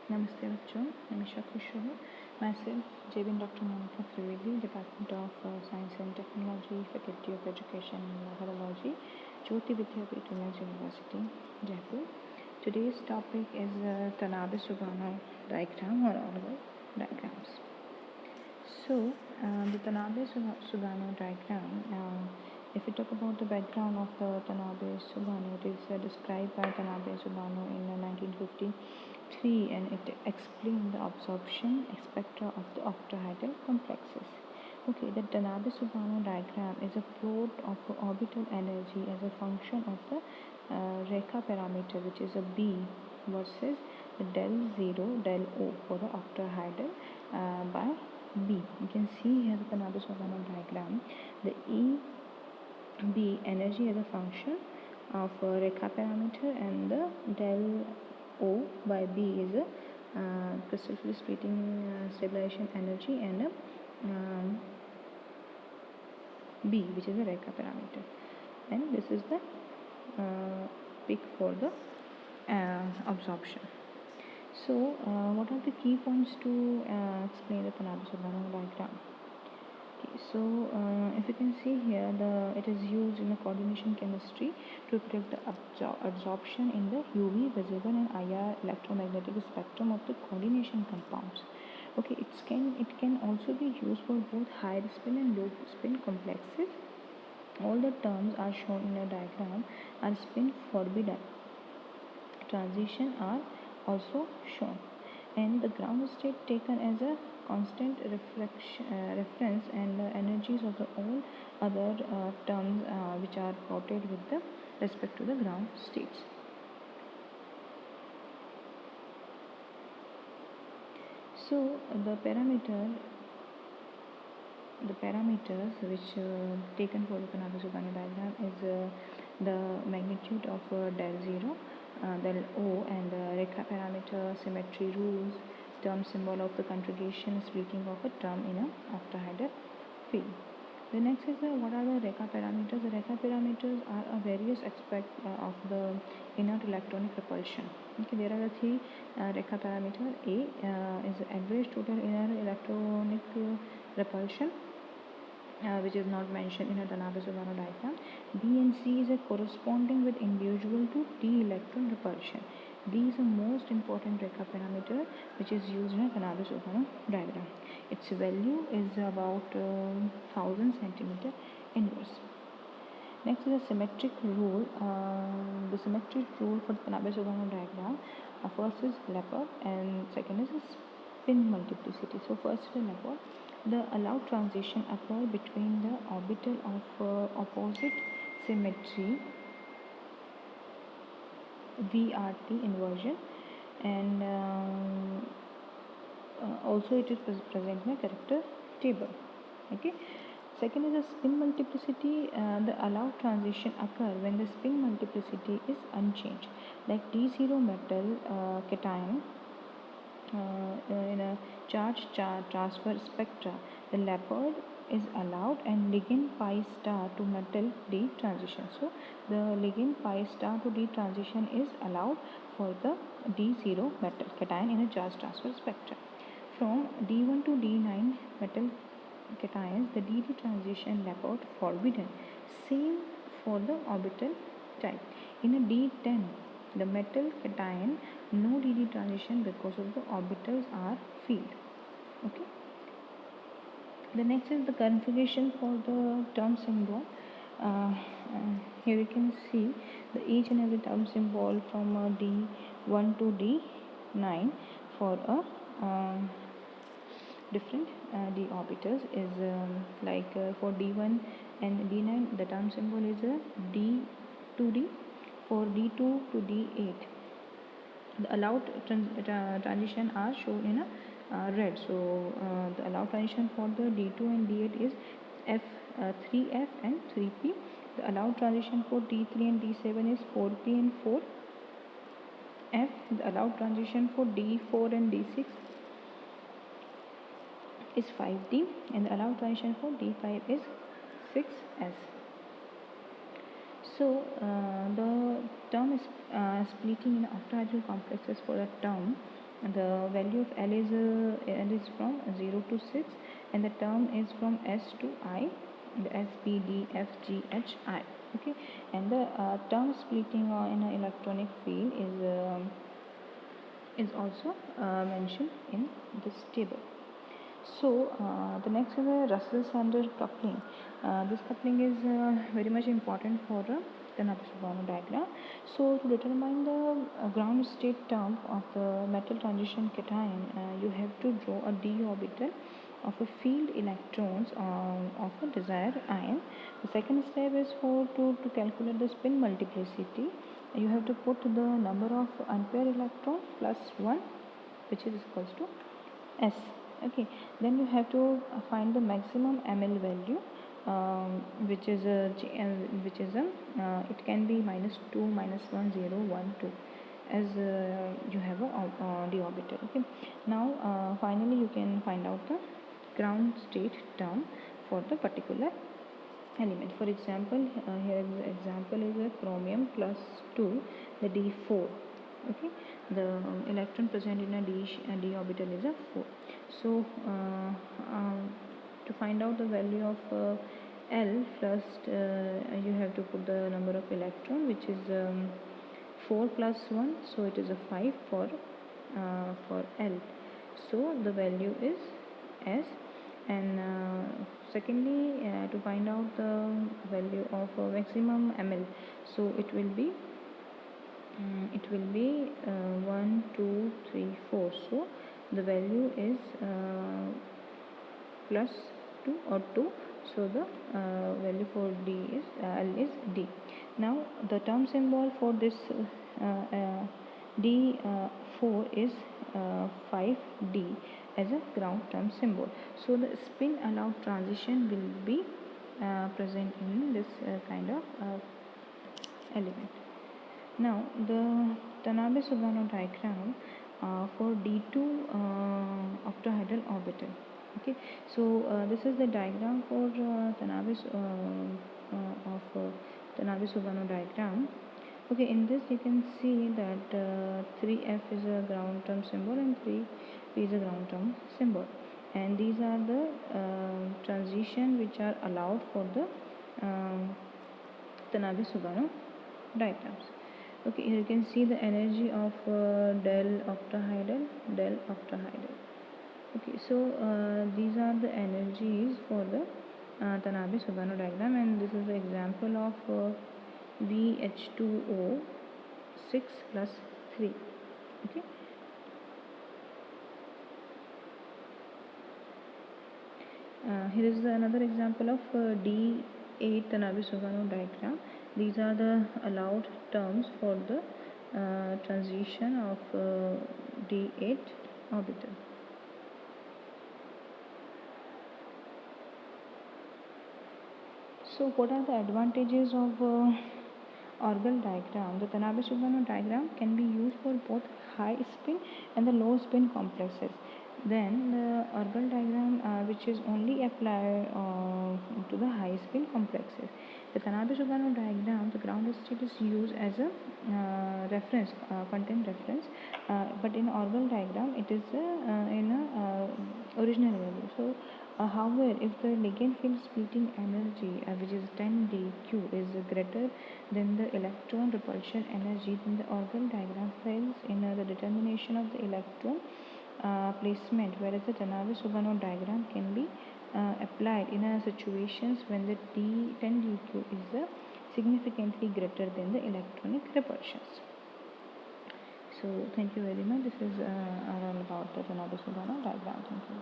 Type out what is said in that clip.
Namaste बच्चों, हमेशा खुश रहो। मैं सिर्फ जेबिन doctor Monika Trivedi, Department of Science and Technology, Faculty of Education and हेरोलॉजी, Jyoti Vidyapeeth Women's University, Jaipur. Today's topic is Tanabe-Sugano diagram or order diagrams. So, the Tanabe-Sugano diagram, if we talk about the background of the Tanabe-Sugano, it is described by Tanabe-Sugano in 1953, and it explained the absorption spectra of the octahedral complexes. Okay, the Tanabe-Sugano diagram is a plot of orbital energy as a function of the Rekha parameter, which is a B, versus the del 0, del O for the octahedral by B. You can see here the Tanabe-Sugano diagram. The B energy as a function of Rekha parameter, and the del O by B is a crystal field splitting stabilization energy, and B, which is a Rekha parameter, and this is the peak for the absorption. So, what are the key points to explain the Tanabe-Sugano diagram? Okay, so if you can see here, it is used in the coordination chemistry to predict the absorption in the UV, visible, and IR electromagnetic spectrum of the coordination compounds. Okay, it can also be used for both high spin and low spin complexes. All the terms are shown in a diagram are spin forbidden. Transition are also shown, and the ground state taken as a constant reference, and the energies of the all other terms which are plotted with the respect to the ground states. So the parameters which taken for the Tanabe-Sugano diagram is the magnitude of del 0, del O, and the Rekha parameter, symmetry rules, term symbol of the conjugation, splitting of a term in an octahedral field. The next is what are the Rekha parameters? The Rekha parameters are a various aspect of the inert electronic repulsion. Okay, there are the three Rekha parameters. A is average total inert electronic repulsion, which is not mentioned in a Tanabe-Sugano diagram. B and C is a corresponding with individual to D electron repulsion. D is the most important Rekha parameter which is used in a Tanabe-Sugano diagram. Its value is about 1000 centimeter inverse. Next is the symmetric rule. The symmetric rule for the Tanabe-Sugano diagram. First is Laporte, and second is spin multiplicity. So first is Laporte. The allowed transition occur between the orbital of opposite symmetry VRT inversion, and also it is present in a character table. Okay. Second is the spin multiplicity. The allowed transition occur when the spin multiplicity is unchanged, like D0 metal cation in a charge transfer spectra. The Laporte is allowed, and ligand pi star to metal D transition. So the ligand pi star to D transition is allowed for the D0 metal cation in a charge transfer spectra. From D1 to D9 metal cations, the DD transition Laporte forbidden. Same for the orbital type. In a D10, the metal cation, no DD transition because of the orbitals are filled. Okay. The next is the configuration for the term symbol. Here you can see each and every term symbol from D1 to D9 for a different d orbitals is like for d1 and d9 the term symbol is d to d. For d2 to d8 the allowed transition are shown in a red. So the allowed transition for the d2 and d8 is f 3f and 3p. The allowed transition for d3 and d7 is 4p and 4f. The allowed transition for d4 and d6 is 5d, and the allowed transition for d5 is 6s. So the term is splitting in octahedral complexes for the term, and the value of L is from 0 to 6, and the term is from S to I, the S, P, D, F, G, H, I. Okay, and the term splitting in an electronic field is also mentioned in this table. So the next is the Russell-Sanders coupling. This coupling is very much important for the Tanabe-Shibano diagram. So to determine the ground state term of the metal transition cation, you have to draw a d orbital of a field electrons of a desired ion. The second step is to calculate the spin multiplicity. You have to put the number of unpaired electron plus 1, which is equals to S. Okay, then you have to find the maximum ml value, which is it can be -2, -1, 0, 1, 2, as you have a d orbital. Okay, now finally you can find out the ground state term for the particular element. For example, here the example is a chromium plus 2, the d4. Okay, the electron present in a d orbital is a 4. So to find out the value of L, first you have to put the number of electron, which is 4 plus 1, so it is a 5 for L. So the value is S. And secondly, to find out the value of maximum ml, so it will be 1, 2, 3, 4. So the value is plus 2 or 2. So the value for D is L is D. Now the term symbol for this D4 is 5D as a ground term symbol. So the spin allowed transition will be present in this kind of element. Now the Tanabe-Sugano diagram for D2 octahedral orbital. Okay, so this is the diagram for Tanabe-Sugano diagram. Okay, in this you can see that 3F is a ground term symbol and 3P is a ground term symbol, and these are the transition which are allowed for the Tanabe-Sugano diagrams. Okay, here you can see the energy of del octahedral. Okay, so these are the energies for the Tanabe-Sugano diagram, and this is the example of BH2O 6 plus 3. Okay. Here is another example of D8 Tanabe-Sugano diagram. These are the allowed terms for the transition of D8 orbital. So what are the advantages of orbital diagram? The Tanabe-Sugano diagram can be used for both high spin and the low spin complexes. Then the orbital diagram which is only applied to the high spin complexes. The Tanabe-Sugano diagram, the ground state is used as a reference, content reference, but in orbital diagram it is in a original value. So however, if the ligand field splitting energy, which is 10dq, is greater than the electron repulsion energy, then the orbital diagram fails in the determination of the electron placement, whereas the Tanabe-Sugano diagram can be applied in situations when the 10dq is significantly greater than the electronic repulsions. So thank you very much. This is all about the Tanabe-Sugano diagram. Thank you.